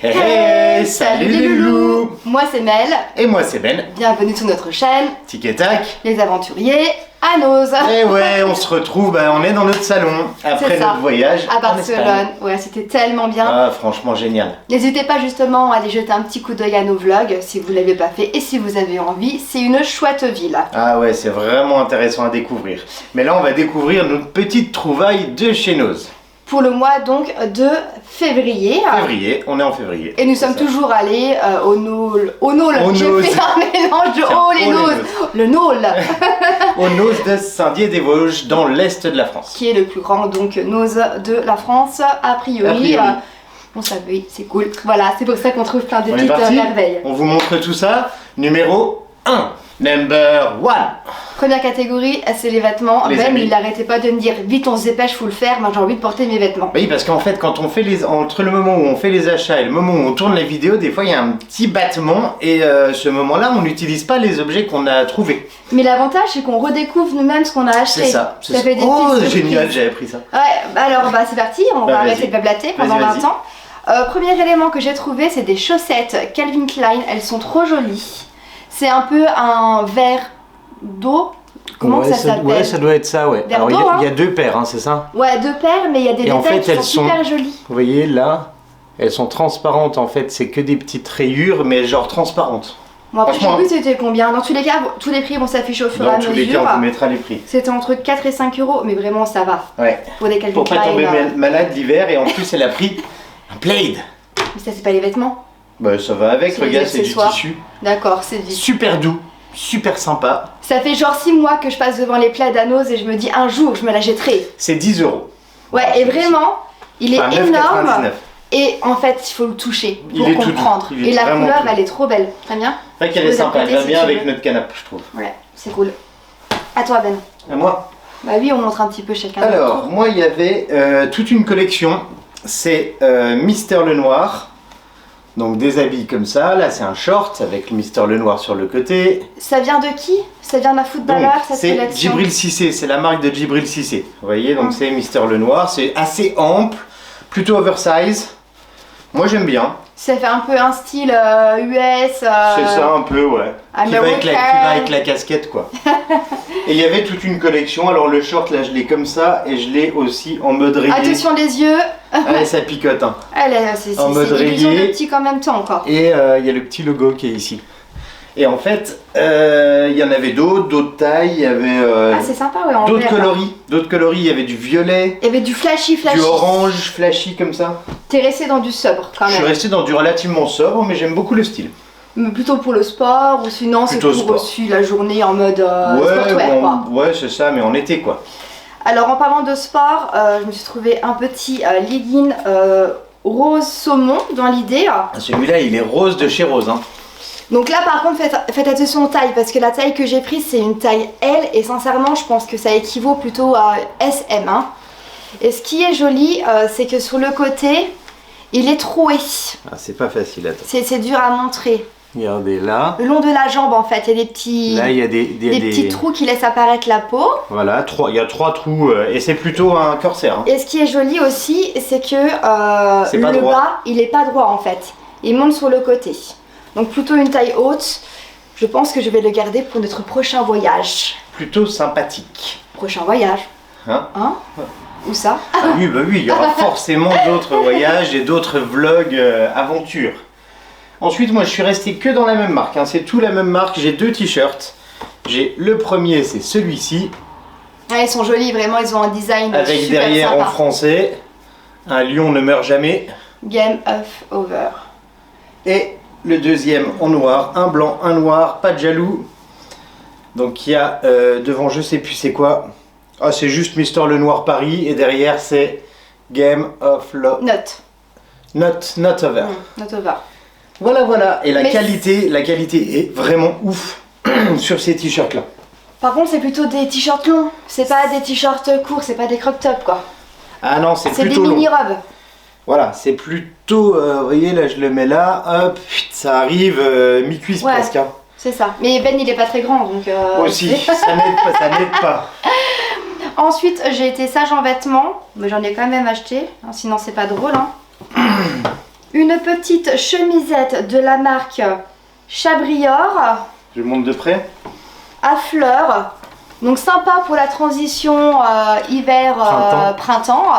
Hey, hey, salut les loulous. Moi c'est Mel. Et moi c'est Ben. Bienvenue sur notre chaîne Tic et tac. Les aventuriers à Nose. Et ouais, on se retrouve, on est dans notre salon après notre voyage à Barcelone. Ouais, c'était tellement bien. Ah, franchement génial. N'hésitez pas justement à aller jeter un petit coup d'œil à nos vlogs si vous l'avez pas fait et si vous avez envie. C'est une chouette ville. Ah ouais, c'est vraiment intéressant à découvrir. Mais là, on va découvrir notre petite trouvaille de chez Nose. Pour le mois donc de février. Février, on est en février. Et nous sommes toujours allés au Nôle. J'ai fait un mélange de Hall et Nose. Le Nôle. Au Nose de Saint-Dié-des-Vosges, dans l'est de la France. Qui est le plus grand donc Nose de la France, a priori. On savait, c'est cool. Voilà, c'est pour ça qu'on trouve plein de petites merveilles. On vous montre tout ça. Numéro 1. Number 1. Première catégorie, c'est les vêtements. Ben, il n'arrêtait pas de me dire vite, on se dépêche, faut le faire. Moi, j'ai envie de porter mes vêtements. Oui, parce qu'en fait, quand on fait entre le moment où on fait les achats et le moment où on tourne les vidéos, des fois il y a un petit battement et ce moment-là, on n'utilise pas les objets qu'on a trouvés. Mais l'avantage, c'est qu'on redécouvre nous-mêmes ce qu'on a acheté. C'est ça. Fait des oh, génial, j'avais pris ça. Ouais, alors c'est parti, on va arrêter de blablater pendant 20 ans. Premier élément que j'ai trouvé, c'est des chaussettes Calvin Klein. Elles sont trop jolies. C'est un peu un vert d'eau. Comment ça s'appelle? Ouais, ça doit être ça, ouais. Alors il y a deux paires, hein, c'est ça? Ouais, deux paires, mais il y a des détails qui sont super jolis. Vous voyez là, elles sont transparentes en fait, c'est que des petites rayures, mais genre transparentes. Bon, après, je sais plus c'était combien. Dans tous les cas, tous les prix vont s'afficher au fur et à mesure. Dans tous les cas, on vous mettra les prix. C'était entre 4 et 5 euros, mais vraiment ça va. Ouais. Pour des Calvin Klein. Pour pas tomber malade l'hiver, et en plus, elle a pris un plaid. Mais ça, c'est pas les vêtements? Bah, ça va avec, regarde, c'est du tissu. D'accord, c'est du super doux. Super sympa. Ça fait genre 6 mois que je passe devant les plaids à Nose et je me dis un jour je me la jetterai. C'est 10 euros. Ouais, et vraiment, il est énorme. 9,99. Et en fait, il faut le toucher pour il est comprendre. Et la couleur, elle est trop belle. Très bien. C'est vrai qu'elle est sympa, elle va bien avec notre canapé, je trouve. Ouais, c'est cool. À toi, Ben. À moi? Bah oui, on montre un petit peu chacun. Alors, moi, il y avait toute une collection. C'est Mister Lenoir. Donc des habits comme ça, là c'est un short avec Mister Lenoir sur le côté. Ça vient de qui? Ça vient d'un footballeur, cette collection? C'est Djibril Cissé, c'est la marque de Djibril Cissé. Vous voyez, donc c'est Mister Lenoir, c'est assez ample, plutôt oversize. Moi j'aime bien. Ça fait un peu un style US. C'est ça un peu, ouais. Qui va avec la casquette quoi. Et il y avait toute une collection, alors le short là je l'ai comme ça et je l'ai aussi en mode rayé. Attention les yeux. Allez, ça picote hein. C'est illusion de petit en même temps encore. Et il y a le petit logo qui est ici. Et en fait, il y en avait d'autres tailles, il y avait c'est sympa, ouais, d'autres coloris, il y avait du violet, il y avait du flashy, du orange flashy comme ça. T'es resté dans du sobre quand même. Je suis resté dans du relativement sobre, mais j'aime beaucoup le style. Mais plutôt pour le sport, ou sinon c'est pour aussi la journée en mode sportwear quoi. Ouais, c'est ça, mais en été quoi. Alors en parlant de sport, je me suis trouvé un petit legging rose saumon dans l'idée. Celui-là il est rose de chez Rose hein. Donc là par contre faites attention aux tailles parce que la taille que j'ai prise c'est une taille L et sincèrement je pense que ça équivaut plutôt à SM hein. Et ce qui est joli c'est que sur le côté il est troué. Ah c'est pas facile à c'est dur à montrer. Regardez là. Le long de la jambe en fait, il y a des petits, là, il y a des petits trous qui laissent apparaître la peau. Voilà, il y a 3 trous et c'est plutôt un corsaire. Hein. Et ce qui est joli aussi, c'est que le bas, il est pas droit en fait. Il monte sur le côté. Donc plutôt une taille haute. Je pense que je vais le garder pour notre prochain voyage. Plutôt sympathique. Prochain voyage. Hein? Où ça? Ah oui, bah oui, il y aura forcément d'autres voyages et d'autres vlogs aventures. Ensuite, moi je suis resté que dans la même marque, hein. C'est tout la même marque, j'ai 2 t-shirts. J'ai le premier, c'est celui-ci. Ah, ils sont jolis, vraiment, ils ont un design avec super derrière sympa. En français, un lion ne meurt jamais. Game of over. Et le deuxième en noir, un blanc, un noir, pas de jaloux. Donc il y a devant, je sais plus c'est quoi. Ah, c'est juste Mister Lenoir Paris et derrière c'est Game of Love. Not over. Not over. Voilà, et la qualité est vraiment ouf sur ces t-shirts là. Par contre c'est plutôt des t-shirts longs, c'est pas des t-shirts courts, c'est pas des crop tops quoi. Ah non, c'est plutôt long. C'est des mini-robes. Voilà, c'est plôutôt, vous voyez là je le mets là, hop, ça arrive mi-cuisse presque. Hein. C'est ça, mais Ben il est pas très grand donc... Aussi, ça n'aide pas. Ensuite, j'ai été sage en vêtements, mais j'en ai quand même acheté, hein, sinon c'est pas drôle. Hein. Une petite chemisette de la marque Chabrior Je monte de près. à fleurs. Donc sympa pour la transition hiver-printemps.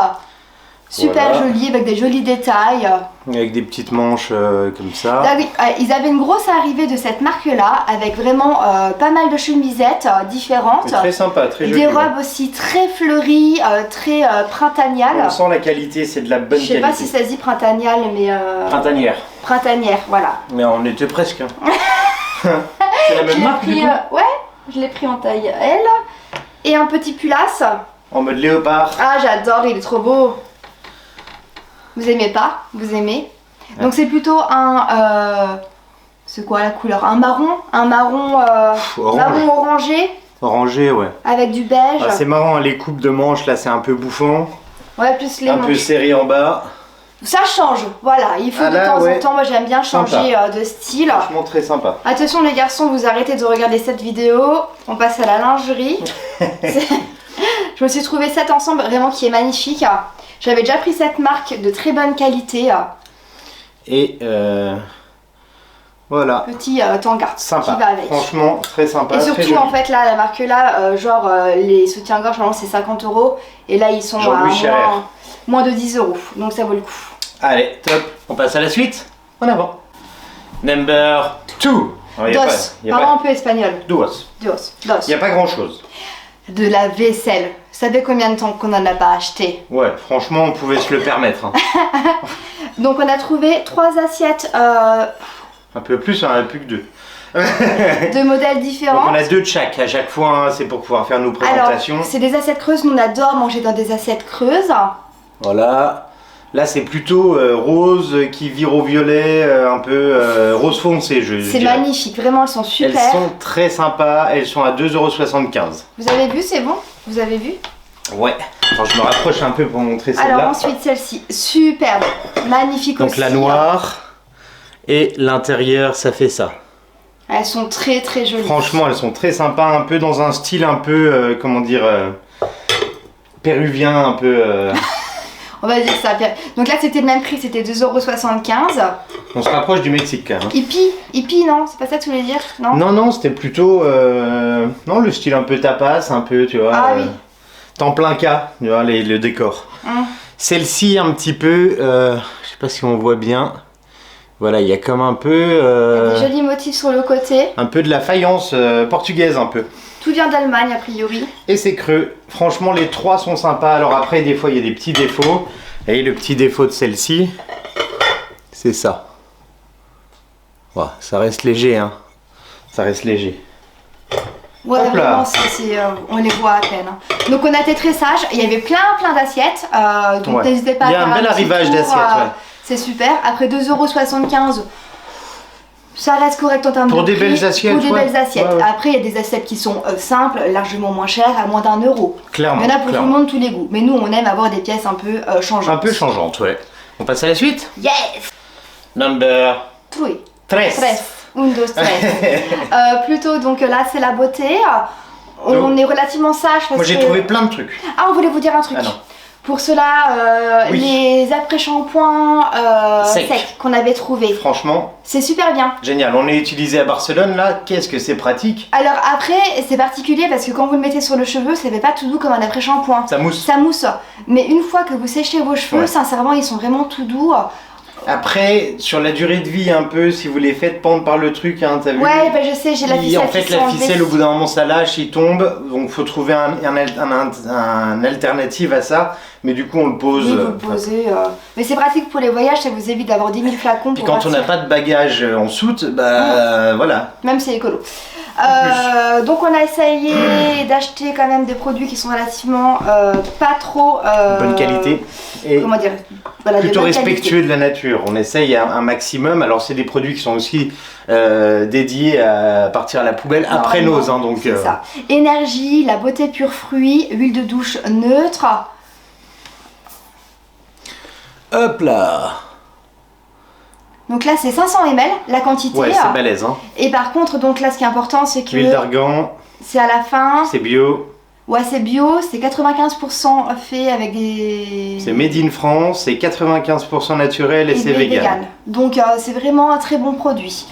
Super Voilà. joli avec des jolis détails. Avec des petites manches comme ça. Ah oui, ils avaient une grosse arrivée de cette marque-là avec vraiment pas mal de chemisettes différentes. C'est très sympa, très joli. Des robes aussi très fleuries, très printaniales. On sent la qualité, c'est de la bonne qualité. Je sais pas si ça se dit printaniale, mais... Printanière. Printanière, voilà. Mais on était presque. Hein. C'est la même marque du coup ouais, je l'ai pris en taille L. Et un petit pullasse. En mode léopard. Ah, j'adore, il est trop beau. Vous aimez pas? Vous aimez? Ouais. Donc c'est plutôt un... c'est quoi la couleur? Un marron Orange. marron orangé Orangé, ouais. avec du beige. Ah, c'est marrant, les coupes de manches là, c'est un peu bouffant. Ouais, plus les Un peu manches. serré en bas. Ça change, voilà, il faut Ah de là, temps ouais. en temps, moi j'aime bien changer de style. Franchement, très sympa. Attention les garçons, vous arrêtez de regarder cette vidéo, on passe à la lingerie. Je me suis trouvé cet ensemble vraiment qui est magnifique. J'avais déjà pris cette marque de très bonne qualité. Et voilà. Petit tanga Sympa. qui va avec. Franchement, très sympa. Et très surtout joli. en fait là, la marque là, genre les soutiens-gorge normalement c'est 50 € et là ils sont Jean-Louis Scherer. moins de 10 €, donc ça vaut le coup. Allez, top. On passe à la suite. En avant. Number 2. Dos, parlons un peu espagnol. Dos. Dos. Il n'y a pas grand chose. De la vaisselle. Vous savez combien de temps qu'on n'en a pas acheté? Ouais, franchement, on pouvait se le permettre. Hein. Donc on a trouvé 3 assiettes Un peu plus, on en a plus que 2. de modèles Donc différents. on a 2 de chaque à chaque fois, hein, c'est pour pouvoir faire nos présentations. Alors, c'est des assiettes creuses, nous on adore manger dans des assiettes creuses. Voilà. Là c'est plutôt rose qui vire au violet, un peu rose foncé je C'est dirais. magnifique, vraiment elles sont super. Elles sont très sympas, elles sont à 2,75 €. Vous avez vu, c'est bon? Vous avez vu? Ouais. Attends, je me rapproche un peu pour montrer Alors celle-là. ensuite celle-ci, superbe, magnifique Donc aussi. la noire et l'intérieur ça fait ça. Elles sont très très jolies. Franchement elles sont très sympas, un peu dans un style un peu, comment dire, péruvien, un peu... On va dire ça. Donc là c'était le même prix, c'était 2,75 €. On se rapproche du Mexique quand même. Hein. Hippie non? C'est pas ça que tu voulais dire? Non? Non, non, c'était plutôt... non, le style un peu tapas, un peu, tu vois. Ah oui. En plein cas, tu vois, le décor. Celle-ci, un petit peu... je sais pas si on voit bien. Voilà, il y a comme un peu... Des jolis motifs sur le côté. un peu de la faïence portugaise, un peu. Tout vient d'Allemagne a priori. Et c'est creux. Franchement, les trois sont sympas. Alors après, des fois, il y a des petits défauts. Et le petit défaut de celle-ci, c'est ça. Voilà, ça reste léger, hein. Ça reste léger. Ouais, Hop là. vraiment, on les voit à peine. Hein. Donc on a été très sages. Il y avait plein d'assiettes. Donc Ouais. n'hésitez pas à Il y a faire un bel petit arrivage tour, d'assiettes, ouais. C'est super. Après 2,75 €, ça reste correct en termes Pour de des prix. belles assiettes, Pour des ouais. belles assiettes. Ouais, ouais. Après, il y a des assiettes qui sont simples, largement moins chères, à moins d'1 €. Clairement. Il y en a pour clairement. tout le monde, tous les goûts. Mais nous, on aime avoir des pièces un peu changeantes. Un peu changeante, ouais. On passe à la suite. Yes! Number Oui. 13. 13. 1, 2, 13. Plutôt, donc là, c'est la beauté. On Donc, est relativement sage parce Moi j'ai que... trouvé plein de trucs. Ah, on voulait vous dire un truc. Ah non. Pour cela, Oui. les après-shampoings Secs. secs qu'on avait trouvés, Franchement, c'est super bien. génial. On est utilisé à Barcelone là. Qu'est-ce que c'est pratique. Alors après, c'est particulier parce que quand vous le mettez sur le cheveu, ça fait pas tout doux comme un après-shampoing. Ça mousse. Ça mousse. Mais une fois que vous séchez vos cheveux, Ouais. sincèrement, ils sont vraiment tout doux. Après, sur la durée de vie un peu, si vous les faites pendre par le truc, hein, t'as vu. Ouais, bah je sais, j'ai la ficelle En fait, qui la s'est enlevée. ficelle, au bout d'un moment, ça lâche, il tombe. Donc, faut trouver un alternative à ça. Mais du coup, on le pose. Oui, vous le posez. Mais c'est pratique pour les voyages, ça vous évite d'avoir 10 000 flacons Puis pour quand on n'a partir. pas de bagages en soute, bah voilà. Même c'est écolo. Donc on a essayé d'acheter quand même des produits qui sont relativement pas trop... Bonne qualité. Et Comment dire, voilà, plutôt de bonne respectueux de la nature. On essaye un maximum. Alors, c'est des produits qui sont aussi dédiés à partir à la poubelle après Normalement, nos. Hein, donc, c'est ça. Énergie, la beauté pure fruit, huile de douche neutre. Hop là. Donc là c'est 500 ml la quantité. Ouais, c'est balèze. Hein. Et par contre donc là ce qui est important c'est Huile que d'argan, c'est à la fin. c'est bio. Ouais, c'est bio, c'est 95% fait avec des... C'est made in France, c'est 95% naturel et c'est vegan. Donc c'est vraiment un très bon produit.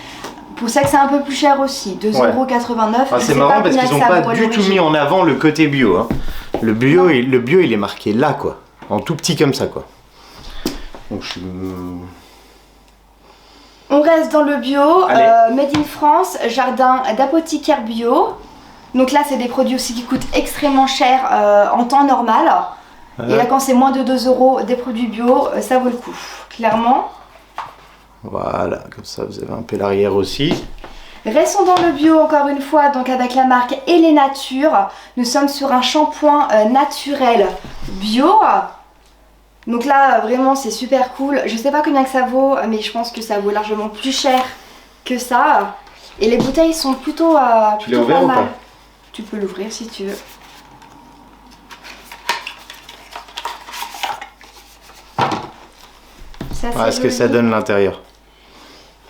Pour ça que c'est un peu plus cher aussi, 2,89 €. Ah, c'est marrant parce qu'ils n'ont pas du tout mis en avant le côté bio. Hein. Le bio, il est marqué là, quoi. En tout petit comme ça, quoi. Donc je suis... On reste dans le bio, made in France, jardin d'apothicaire bio. Donc là, c'est des produits aussi qui coûtent extrêmement cher en temps normal. Et là, quand c'est moins de 2 € des produits bio, ça vaut le coup, clairement. Voilà, comme ça, vous avez un peu l'arrière aussi. Restons dans le bio encore une fois, donc avec la marque Elle Nature. Nous sommes sur un shampoing naturel bio. Donc là, vraiment, c'est super cool. Je sais pas combien que ça vaut, mais je pense que ça vaut largement plus cher que ça. Et les bouteilles sont plutôt, tu l'as ouvert ou pas? Tu peux l'ouvrir si tu veux. Est-ce que ça donne l'intérieur?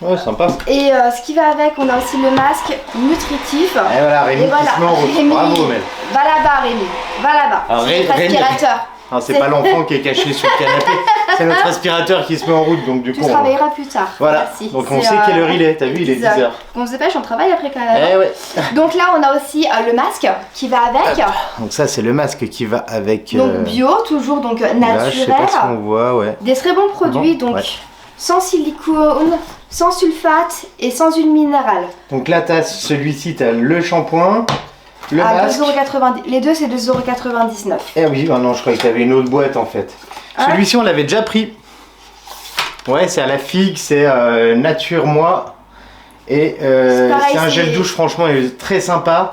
Ouais, sympa. Et ce qui va avec, on a aussi le masque nutritif. Et voilà, Rémi qui se met en route. Rémi, bravo, Mel. Va là-bas, Rémi. Va là-bas. C'est notre aspirateur. C'est pas l'enfant qui est caché sous le canapé. C'est notre aspirateur qui se met en route. Donc du coup, tu travailleras plus tard. Voilà. Donc on sait quelle heure il est. T'as vu, il est 10h. On se dépêche, on travaille après quand même. Eh ouais. Donc là, on a aussi le masque qui va avec. Donc ça, c'est le masque qui va avec. Donc bio, toujours donc naturel. Là, je sais pas si on voit, ouais. Des très bons produits, donc sans silicone, sans sulfate et sans huile minérale. Donc là, t'as celui-ci, t'as le shampoing, le masque. 2,90 €. Les deux, c'est 2,99 €. Eh oui, non, je croyais que t'avais une autre boîte en fait. Celui-ci, on l'avait déjà pris. Ouais, c'est à la figue, c'est Nature Moi. Et c'est un gel douche, franchement, il est très sympa.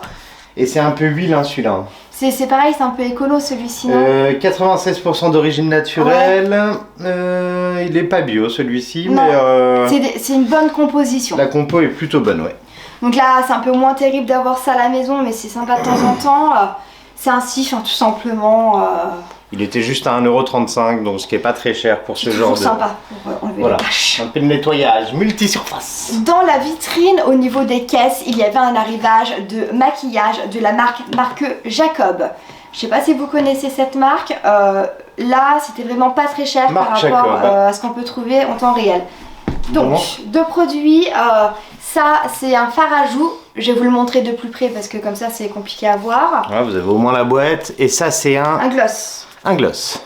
Et c'est un peu huile, hein, celui-là. C'est pareil, c'est un peu écolo celui-ci, 96% d'origine naturelle. Ouais. Il est pas bio celui-ci, mais c'est une bonne composition. La compo est plutôt bonne, ouais. Donc là, c'est un peu moins terrible d'avoir ça à la maison, mais c'est sympa de temps en temps. C'est un sif, hein, tout simplement. Il était juste à 1,35 €, donc ce qui est pas très cher pour ce genre de... C'est sympa pour enlever les taches. Un peu de nettoyage, multi-surface. Dans la vitrine, au niveau des caisses, il y avait un arrivage de maquillage de la marque Jacob. Je sais pas si vous connaissez cette marque. Là, c'était vraiment pas très cher par rapport à ce qu'on peut trouver en temps réel. Donc, deux produits. Ça, c'est un fard à joues. Je vais vous le montrer de plus près parce que comme ça, c'est compliqué à voir. Ouais, vous avez au moins la boîte. Et ça, c'est un gloss. Un gloss.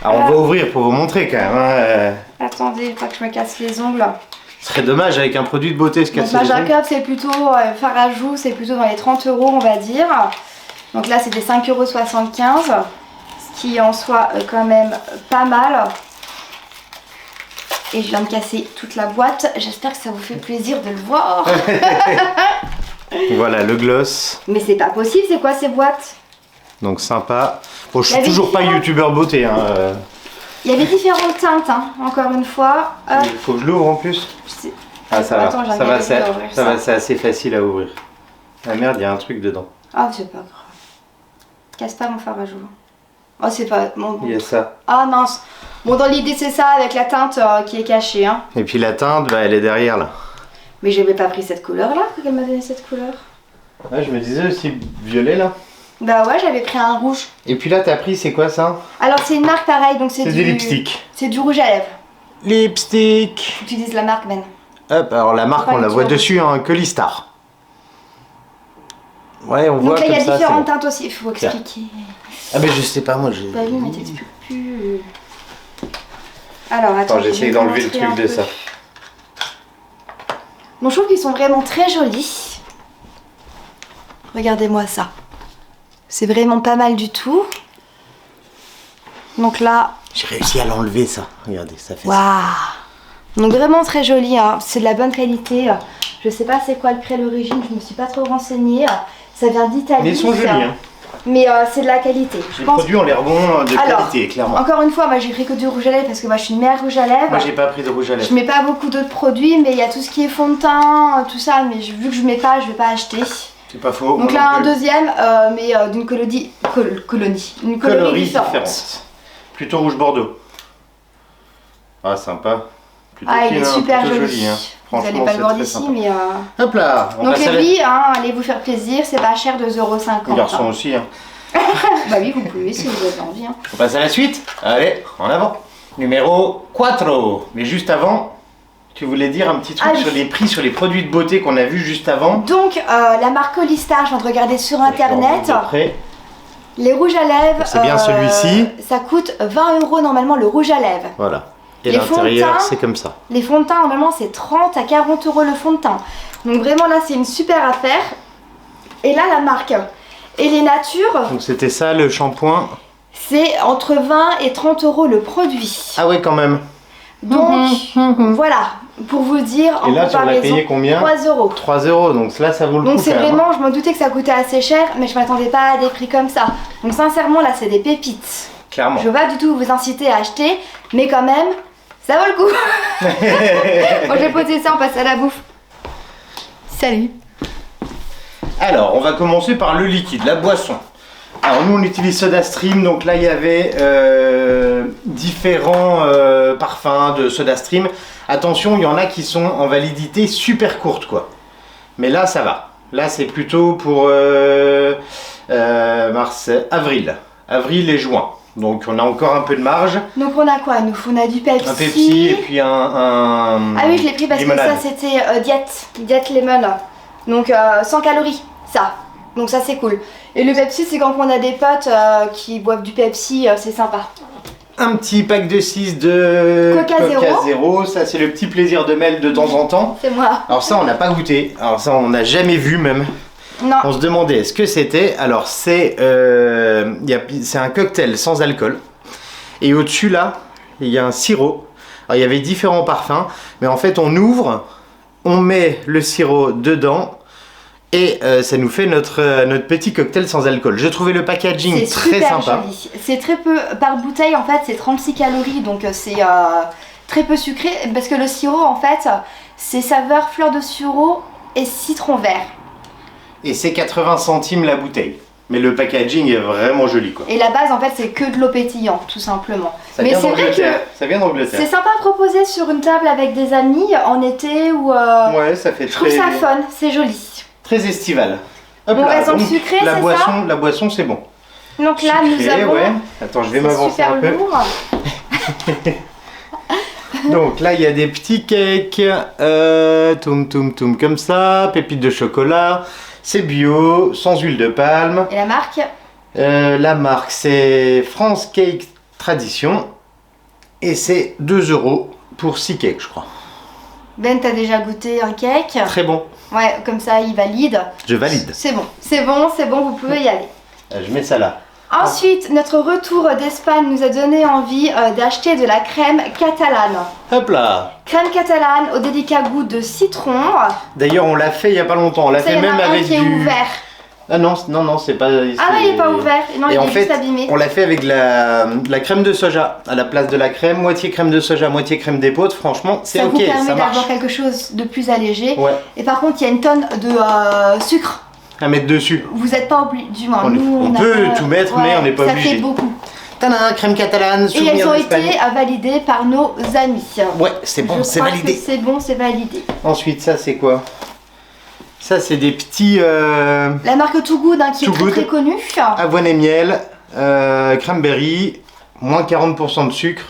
Alors on va ouvrir pour vous montrer quand même. Hein. Attendez, pas que je me casse les ongles. Ce serait dommage avec un produit de beauté se casser les ongles. Jacob, c'est plutôt fard à joues, c'est plutôt dans les 30 € on va dire. Donc là c'est des 5,75 €, ce qui en soit quand même pas mal. Et je viens de casser toute la boîte, j'espère que ça vous fait plaisir de le voir. Voilà le gloss. Mais c'est pas possible, c'est quoi ces boîtes? Donc sympa. Bon, je suis toujours pas youtubeur beauté. Hein. Il y avait différentes teintes, hein, encore une fois. Il faut que je l'ouvre en plus. Ah ça va, attends, ça va, c'est assez facile à ouvrir. Ah merde, il y a un truc dedans. Ah c'est pas grave. Casse pas mon fard à joues. Oh c'est pas... Bon. Il y a ça. Ah mince. Bon dans l'idée c'est ça avec la teinte qui est cachée. Hein. Et puis la teinte, bah, elle est derrière là. Mais j'avais pas pris cette couleur là, qu'elle m'a donné cette couleur. Ouais, je me disais aussi violet là. Bah ouais, j'avais pris un rouge. Et puis là, t'as pris, c'est quoi ça? Alors c'est une marque pareille, donc c'est du lipstick. C'est du rouge à lèvres. Lipstick. Utilise la marque Ben. Hop, alors la marque, on la voit dessus, hein, Colistar. Ouais, on voit comme ça. Donc là, il y a différentes teintes aussi, il faut expliquer. Ah mais je sais pas, moi j'ai... Bah oui, mais t'expliques plus. Alors attends, j'essaie d'enlever le truc de ça. Bon, je trouve qu'ils sont vraiment très jolis. Regardez-moi ça. C'est vraiment pas mal du tout. Donc là... J'ai réussi à l'enlever ça. Regardez, ça fait ça. Donc vraiment très joli, hein. C'est de la bonne qualité. Je sais pas c'est quoi le prix à l'origine, je me suis pas trop renseignée. Ça vient d'Italie. Mais ils sont jolis, hein. Mais c'est de la qualité. Les produits ont l'air bons, de qualité, clairement. Encore une fois, moi j'ai pris que du rouge à lèvres parce que moi je suis une mère rouge à lèvres. Moi j'ai pas pris de rouge à lèvres. Je mets pas beaucoup d'autres produits, mais il y a tout ce qui est fond de teint, tout ça, mais vu que je mets pas, je vais pas acheter. C'est pas faux. Donc là un deuxième, mais d'une colonie différente. Plutôt rouge bordeaux. Ah sympa. Plutôt Ah, il est fine, hein, super plutôt joli. hein. Vous Franchement, n'allez pas le c'est voir très d'ici, sympa. mais... Hop là, on Donc passe à les la... filles, hein, allez vous faire plaisir, c'est pas cher, 2,50 €. Les garçons aussi. Hein. Bah oui, vous pouvez si vous avez envie. Hein. On passe à la suite. Allez, en avant. Numéro 4. Mais juste avant, tu voulais dire un petit truc Allez. sur les prix, sur les produits de beauté qu'on a vu juste avant. Donc la marque Holistar, je viens de regarder sur internet. Après, Les rouges à lèvres, c'est bien celui-ci. Ça coûte 20 € normalement le rouge à lèvres. voilà. Et Les fonds de l'intérieur, teint. c'est comme ça. Les fonds de teint, normalement, c'est 30 à 40 € le fond de teint. Donc vraiment là, c'est une super affaire. Et là, la marque Et les Natures, Donc c'était ça le shampoing. c'est entre 20 et 30 € le produit. Ah ouais, quand même. Donc voilà, pour vous dire, en Et là, tu en as comparaison, payé combien? 3 €. 3 €. Donc là, ça vaut le coup. Donc c'est quand même, hein. vraiment, je me doutais que ça coûtait assez cher, mais je m'attendais pas à des prix comme ça. Donc sincèrement, là, c'est des pépites. Clairement. Je veux pas du tout vous inciter à acheter, mais quand même, ça vaut le coup. Moi, je vais poser ça, on passe à la bouffe. Salut. Alors, on va commencer par le liquide, la boisson. Alors, nous, on utilise SodaStream. Donc là, il y avait différents parfums de SodaStream. Attention, il y en a qui sont en validité super courte, quoi. Mais là, ça va. Là, c'est plutôt pour avril. Avril et juin. Donc, on a encore un peu de marge. Donc on a quoi nous? On a du Pepsi. Un Pepsi et puis un Ah oui, je l'ai pris parce limonade. que ça c'était diète lemon. Donc 100 calories, ça. Donc ça c'est cool. Et le Pepsi, c'est quand on a des potes qui boivent du Pepsi, c'est sympa. Un petit pack de 6 de Coca Zéro. Ça, c'est le petit plaisir de Mel de temps en temps. C'est moi. Alors ça, on n'a pas goûté. Alors ça, on n'a jamais vu même. Non. On se demandait ce que c'était. Alors c'est c'est un cocktail sans alcool. Et au-dessus là, il y a un sirop. Alors il y avait différents parfums. Mais en fait, on ouvre, on met le sirop dedans. Et ça nous fait notre petit cocktail sans alcool. Je trouvais le packaging C'est très super sympa. joli. C'est très peu par bouteille en fait, c'est 36 calories donc c'est très peu sucré parce que le sirop en fait, c'est saveur fleur de sureau et citron vert. Et c'est 80 centimes la bouteille. Mais le packaging est vraiment joli quoi. Et la base en fait, c'est que de l'eau pétillante tout simplement. Ça Mais vient c'est vrai que d'Angleterre. Ça vient d'Angleterre. c'est sympa à proposer sur une table avec des amis en été ou Ouais, ça fait je trouve très, ça fun, c'est joli. très estival. Hop On là, reste dans le donc, sucré, la c'est boisson, la boisson c'est bon. Donc là nous Sucré, avons ouais. Attends, je vais c'est m'avancer super un peu. lourd. Donc là, il y a des petits cakes, toum comme ça, pépites de chocolat. C'est bio, sans huile de palme. Et la marque La marque, c'est France Cake Tradition. Et c'est 2 € pour 6 cakes, je crois. Ben, t'as déjà goûté un cake? Très bon. Ouais, comme ça il valide. Je valide. C'est bon, c'est bon, c'est bon, vous pouvez y aller. Je mets ça là. Ensuite, notre retour d'Espagne nous a donné envie d'acheter de la crème catalane. Hop là. Crème catalane au délicat goût de citron. D'ailleurs, on l'a fait il y a pas longtemps. On l'a Ça, fait il y en même a un avec qui est du... ouvert. Ah non, c'est pas... Ah non, il est pas ouvert. Non, Et il en est fait, juste abîmé. on l'a fait avec de la crème de soja. À la place de la crème, moitié crème de soja, moitié crème d'épeautre. Franchement, c'est Ça ok, vous permet ça marche. d'avoir quelque chose de plus allégé. Ouais, Et par contre, il y a une tonne de sucre. à mettre dessus. Vous n'êtes pas obligé, du moins. On Nous, peut a pas- tout mettre, mais on n'est pas ça obligé. fait beaucoup. Tadam, crème catalane, Et souvenir elles ont d'Espagne. été validées par nos amis. Ouais, c'est bon, Je c'est crois validé. que c'est bon, c'est validé. Ensuite, ça c'est quoi? Ça c'est des petits La marque Too Good hein, qui Too est très Good. très connue. avoine et miel, cranberry, moins 40% de sucre,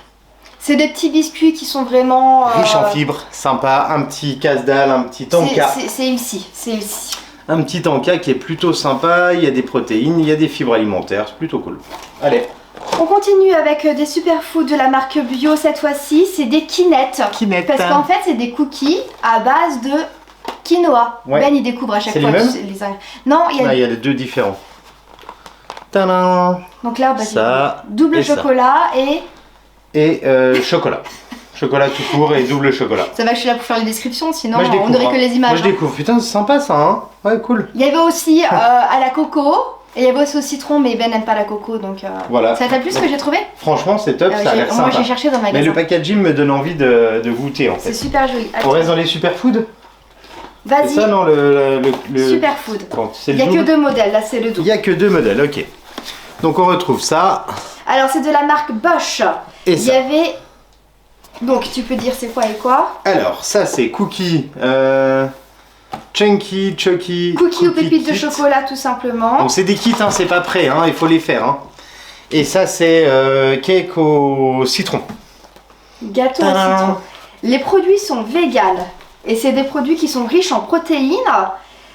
C'est des petits biscuits qui sont vraiment riche en fibres, sympa, un petit casse-dalle, un petit tanka. C'est ici, c'est ici. Un petit tanka qui est plutôt sympa, il y a des protéines, il y a des fibres alimentaires, c'est plutôt cool. Allez, On continue avec des superfoods de la marque Bio cette fois-ci, c'est des Kinettes. Kinect. Parce qu'en fait, c'est des cookies à base de quinoa. Ouais. Ben, il découvre à chaque C'est fois les mêmes Non, il y a... Là, il y a les deux différents. Tadam. Donc là, bah, Ça, double et ça. chocolat et... Et chocolat. Chocolat tout court et double chocolat. Ça va que je suis là pour faire les descriptions, sinon Moi, je on découvre, n'aurait hein. que les images. Moi je hein. découvre, putain c'est sympa ça hein. Ouais cool. Il y avait aussi à la coco, et il y avait aussi au citron, mais Ben n'aime pas la coco, donc... Voilà. Ça t'a plu ce que j'ai trouvé? Franchement c'est top, ça a l'air Moi sympa. j'ai cherché dans le Mais magasin. le packaging me donne envie de goûter en C'est fait. super joli. On reste dans les superfoods. C'est Vas-y, ça non le... superfood. Bon, c'est Il le n'y a que double. deux modèles, là c'est le Il double. n'y a que deux modèles, ok. Donc on retrouve ça Alors c'est de la marque Bosch. et Il y ça. avait Donc tu peux dire c'est quoi et quoi? Alors, ça c'est cookie, chunky, chucky. Cookies ou pépites de kit. chocolat tout simplement. Donc c'est des kits, hein, c'est pas prêt, hein, il faut les faire. Hein. Et ça c'est cake au citron. Gâteau au Tadam. citron. Les produits sont véganes et c'est des produits qui sont riches en protéines.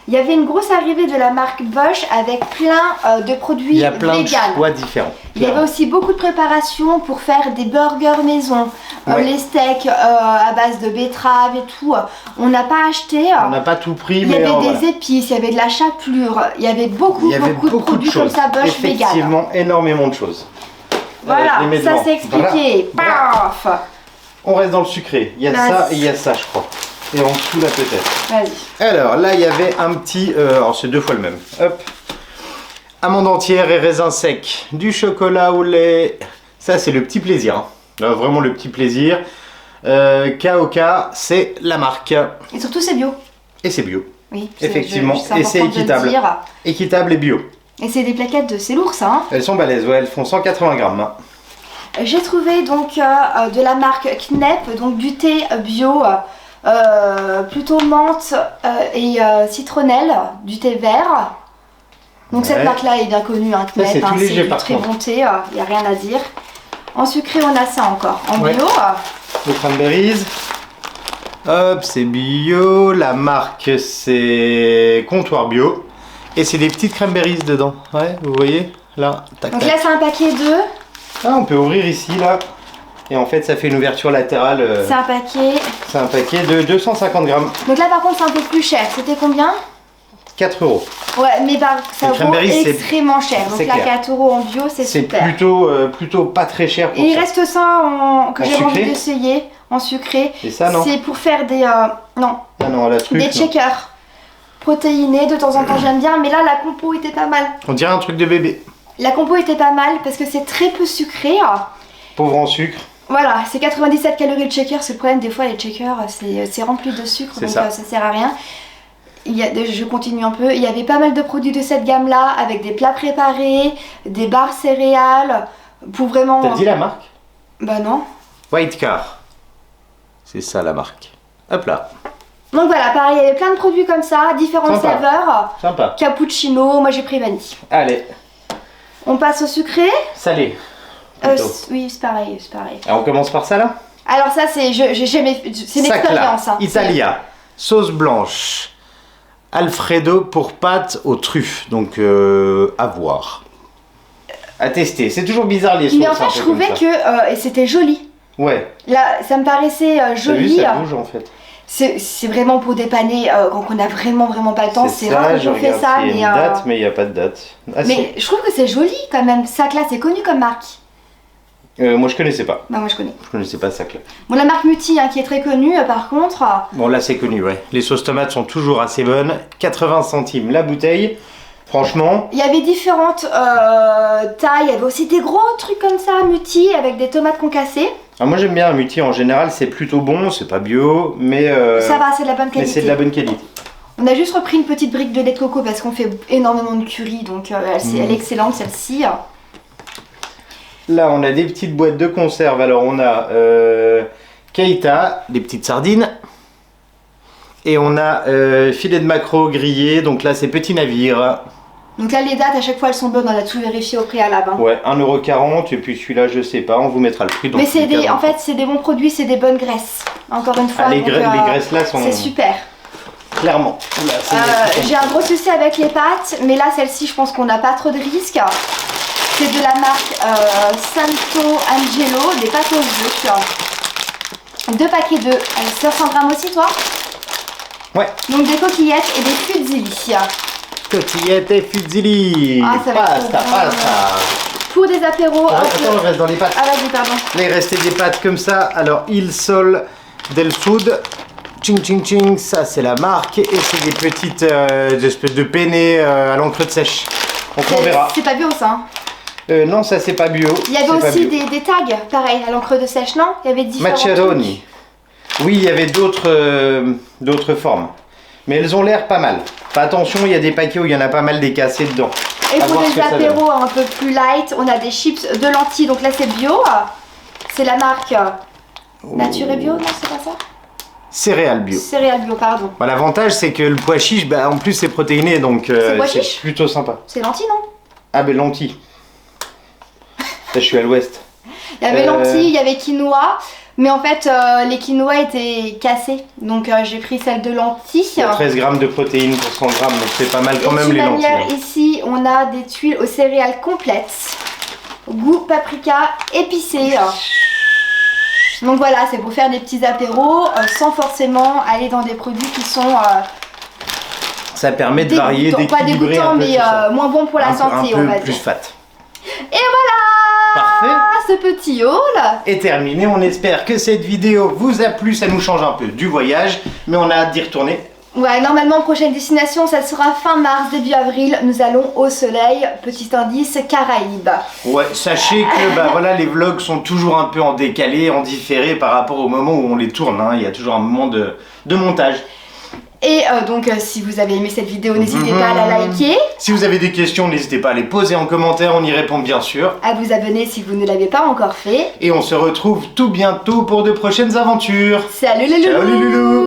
Il y avait une grosse arrivée de la marque Bosch avec plein de produits Il y a plein véganes. de choix différents. Il y avait aussi beaucoup de préparations pour faire des burgers maison, Ouais. les steaks à base de betterave et tout. On n'a pas acheté. On n'a pas tout pris, Il y mais avait des voilà. épices, il y avait de la chapelure, il y avait beaucoup, Il y avait beaucoup de produits comme ça Bosch vegan. effectivement énormément de choses. Voilà, je les mets ça devant. c'est expliqué. Paf. On reste dans le sucré. Il y a Vas-y. ça et il y a ça, je crois. Et en dessous là peut-être. Vas-y. Alors là, il y avait un petit. Alors c'est deux fois le même. Hop. Amandes entières et raisins secs. Du chocolat au lait. Ça, c'est le petit plaisir. Hein. Là, vraiment le petit plaisir. KOK, c'est la marque. Et surtout c'est bio. Et c'est bio. Oui, Effectivement. c'est Et c'est important de le équitable. dire. Équitable et bio. Et c'est des plaquettes de. C'est lourd ça. Hein. Elles sont balèzes, ouais, elles font 180 grammes. Hein. J'ai trouvé donc de la marque Knep, donc du thé bio, plutôt menthe et citronnelle, du thé vert. Donc Ouais. cette marque-là est bien connue, hein, Knep, c'est tout léger, du par très contre. bon thé, il n'y a rien à dire. En sucré, on a ça encore, en Ouais. bio. Les cranberries. Hop, c'est bio. La marque, c'est Comptoir Bio. Et c'est des petites cranberries dedans. Ouais, vous voyez là, tac, Donc tac. là, c'est un paquet de. Ah, on peut ouvrir ici, là. Et en fait, ça fait une ouverture latérale. C'est un paquet. C'est un paquet de 250 grammes. Donc là, par contre, c'est un peu plus cher. C'était combien? 4 euros. Ouais, mais ça Les vaut cranberries, c'est- extrêmement cher. Donc c'est là, clair. 4 € en bio, c'est C'est super. plutôt pas très cher pour Et il ça. reste ça que En j'ai envie sucré d'essayer en sucré. Et ça, non? C'est pour faire des non, Ah non, la truc. des non. checkers protéinés. De temps en temps, j'aime bien. Mais là, la compo était pas mal. On dirait un truc de bébé. La compo était pas mal parce que c'est très peu sucré. Pauvre en sucre. Voilà, c'est 97 calories le shaker. C'est le problème des fois, les shakers, c'est rempli de sucre, C'est donc ça. ça sert à rien. Je continue un peu. Il y avait pas mal de produits de cette gamme-là avec des plats préparés, des barres céréales pour vraiment. T'as dit la marque? Bah non. White Car. C'est ça la marque. Hop là. Donc voilà, pareil, il y avait plein de produits comme ça, différentes Sympa. saveurs. Sympa. Cappuccino, moi j'ai pris vanille. Allez, On passe au sucré. salé. Plutôt. Oui, c'est pareil, c'est pareil. Alors, on commence par ça là? Alors ça, c'est j'ai jamais, c'est une Sacla, expérience. Hein. Italia, sauce blanche, Alfredo pour pâtes aux truffes, donc à voir. À tester, c'est toujours bizarre les sauces. Mais en un fait, peu je comme trouvais ça. que et c'était joli. Ouais, Là, ça me paraissait t'as vu, joli. ça bouge en fait. C'est vraiment pour dépanner quand on a vraiment pas le temps. C'est rare que je je fais regarde ça, s'il y mais a une date, mais il n'y a pas de date. Ah, mais je trouve que c'est joli quand même. Sacla, c'est connu comme marque. si. Moi je connaissais pas. Bah moi je connais. Je connaissais pas Sacla. Bon, la marque Muti hein, qui est très connue, par contre. Bon là c'est connu, ouais. Les sauces tomates sont toujours assez bonnes. 80 centimes la bouteille. Franchement, Il y avait différentes tailles, il y avait aussi des gros trucs comme ça, Muti, avec des tomates concassées. alors moi j'aime bien un muti en général, c'est plutôt bon, c'est pas bio, mais Ça va, c'est de la bonne mais qualité. c'est de la bonne qualité. On a juste repris une petite brique de lait de coco parce qu'on fait énormément de curry, donc elle est excellente celle-ci. Là, on a des petites boîtes de conserve. Alors, on a Keita, des petites sardines. Et on a filet de maquereau grillé. Donc là, c'est petit navire. Donc là, les dates, à chaque fois, elles sont bonnes, on a tout vérifié au préalable. Hein. Ouais, 1,40 €. Et puis celui-là, je sais pas. On vous mettra le prix. dans Mais tous c'est les cas, en fait, c'est des bons produits, c'est des bonnes graisses. Encore une fois, Ah, les donc, graisses là sont c'est super. clairement. Là, c'est- J'ai un gros souci avec les pâtes, mais là, celle-ci, je pense qu'on n'a pas trop de risques. C'est de la marque Santo Angelo, des pâtes aux œufs. 2 paquets de 500 grammes aussi, toi. Ouais. Donc des coquillettes et des fusilli. Cotillette et fusilli. Ah, ça va être Pasta, trop bon. pasta. Pour des apéros. Ouais, hop, attends, on reste dans les pâtes. Ah vas-y, pardon. Là, il restait des pâtes comme ça. Alors, Il Sol del Sud. Ching ching ching, ça c'est la marque. Et c'est des petites espèces de penne à l'encre de sèche. Donc on verra. C'est pas bio ça. Hein. Non, ça c'est pas bio. Il y avait c'est pas aussi bio. des tags, pareil, à l'encre de sèche, non? Il y avait différents Maccheroni. Oui, il y avait d'autres formes. Mais elles ont l'air pas mal. Fais attention, il y a des paquets où il y en a pas mal des cassés dedans. Et À pour voir ce des que ça apéros un peu plus light, on a des chips de lentilles, donc là c'est bio. C'est la marque Nature et bio, non, c'est pas ça? Céréales bio. Céréales bio, pardon. Bah, l'avantage, c'est que le pois chiche, bah, en plus, c'est protéiné, donc pois c'est chiche plutôt sympa. C'est lentilles, non? Ah, ben lentilles. Là, je suis à l'ouest. Il y avait lentilles, il y avait quinoa, mais en fait, les quinoa étaient cassés, donc j'ai pris celle de lentilles. Il y a 13 grammes de protéines pour 100 grammes, donc c'est pas mal quand même de les toute lentilles. manière, ici, on a des tuiles aux céréales complètes, goût paprika épicé. Donc voilà, c'est pour faire des petits apéros sans forcément aller dans des produits qui sont Ça permet de varier, pas d'équilibrer dégoûtants, un peu mais tout ça. moins bons pour la santé, un on va peu plus dire. fat. Et voilà, Parfait. ce petit haul est terminé. On espère que cette vidéo vous a plu. Ça nous change un peu du voyage, mais on a hâte d'y retourner. Ouais, normalement, prochaine destination, ça sera fin mars, début avril. Nous allons au soleil. Petit indice, Caraïbes. Ouais, sachez que bah, voilà, les vlogs sont toujours un peu en décalé, en différé par rapport au moment où on les tourne. Hein. Il y a toujours un moment de montage. Et donc, si vous avez aimé cette vidéo, n'hésitez pas à la liker. Si vous avez des questions, n'hésitez pas à les poser en commentaire, on y répond bien sûr. À vous abonner si vous ne l'avez pas encore fait. Et on se retrouve tout bientôt pour de prochaines aventures. Salut les loulous! Ciao les loulous!